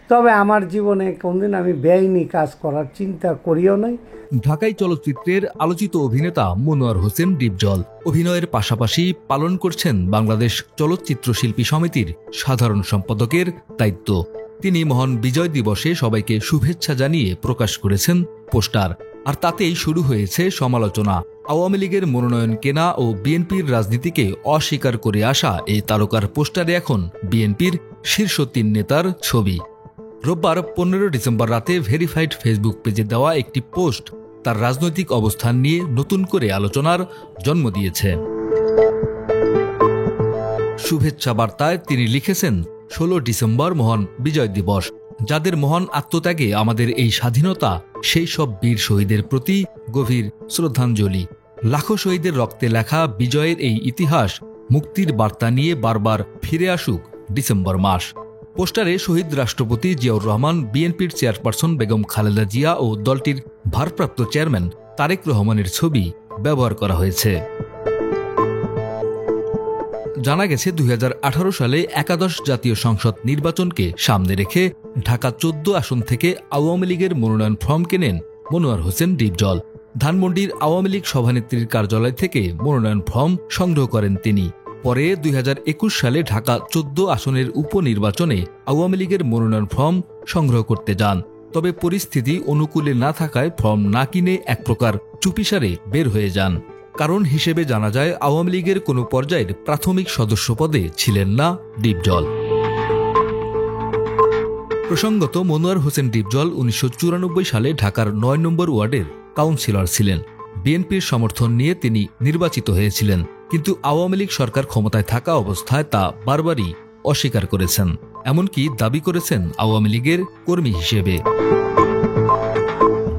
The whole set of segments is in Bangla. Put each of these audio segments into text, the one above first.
তবে আমার জীবনে কোনদিন আমি বেআইনি কাজ করার চিন্তা করিও নাই। ঢাকাই চলচ্চিত্রের আলোচিত অভিনেতা মনোয়ার হোসেন ডিপজল অভিনয়ের পাশাপাশি পালন করছেন বাংলাদেশ চলচ্চিত্র শিল্পী সমিতির সাধারণ সম্পাদকের দায়িত্ব। তিনি মহান বিজয় দিবসে সবাইকে শুভেচ্ছা জানিয়ে প্রকাশ করেছেন পোস্টার, আর তাতেই শুরু হয়েছে সমালোচনা। আওয়ামী লীগের মনোনয়ন কেনা ও বিএনপির রাজনীতিকে অস্বীকার করে আসা এই তারকার পোস্টারে এখন বিএনপির শীর্ষ ৩ নেতার ছবি। রোববার ১৫ ডিসেম্বর রাতে ভেরিফাইড ফেসবুক পেজে দেওয়া একটি পোস্ট তার রাজনৈতিক অবস্থান নিয়ে নতুন করে আলোচনার জন্ম দিয়েছে। শুভেচ্ছা বার্তায় তিনি লিখেছেন, ১৬ ডিসেম্বর মহান বিজয় দিবস। যাদের মহান আত্মত্যাগে আমাদের এই স্বাধীনতা, সেই সব বীর শহীদের প্রতি গভীর শ্রদ্ধাঞ্জলি। লাখো শহীদের রক্তে লেখা বিজয়ের এই ইতিহাস মুক্তির বার্তা নিয়ে বারবার ফিরে আসুক ডিসেম্বর মাস। পোস্টারে শহীদ রাষ্ট্রপতি জিয়াউর রহমান, বিএনপির চেয়ারপারসন বেগম খালেদা জিয়া ও দলটির ভারপ্রাপ্ত চেয়ারম্যান তারেক রহমানের ছবি ব্যবহার করা হয়েছে। জানা গেছে ২০১৮ সালে একাদশ জাতীয় সংসদ নির্বাচনকে সামনে রেখে ঢাকা ১৪ আসন থেকে আওয়ামী লীগের মনোনয়ন ফর্ম কেনেন মনোয়ার হোসেন ডিপজল। ধানমন্ডির আওয়ামী লীগ সভানেত্রীর কার্যালয় থেকে মনোনয়ন ফর্ম সংগ্রহ করেন তিনি। পরে ২০২১ সালে ঢাকা ১৪ আসনের উপনির্বাচনে আওয়ামী লীগের মনোনয়ন ফর্ম সংগ্রহ করতে যান। তবে পরিস্থিতি অনুকূলে না থাকায় ফর্ম না কিনে এক প্রকার চুপিসারে বের হয়ে যান। কারণ হিসেবে জানা যায়, আওয়ামী লীগের কোনো পর্যায়ের প্রাথমিক সদস্য পদে ছিলেন না ডিপজল। প্রসঙ্গত, মনোয়ার হোসেন ডিপজল ১৯৯৪ সালে ঢাকার ৯ নম্বর ওয়ার্ডের কাউন্সিলর ছিলেন। বিএনপির সমর্থন নিয়ে তিনি নির্বাচিত হয়েছিলেন, কিন্তু আওয়ামী লীগ সরকার ক্ষমতায় থাকা অবস্থায় তা বারবারই অস্বীকার করেছেন, এমনকি দাবি করেছেন আওয়ামী লীগের কর্মী হিসেবে।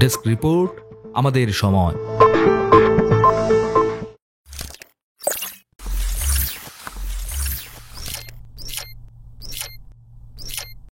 ডেস্ক রিপোর্ট, আমাদের সময়।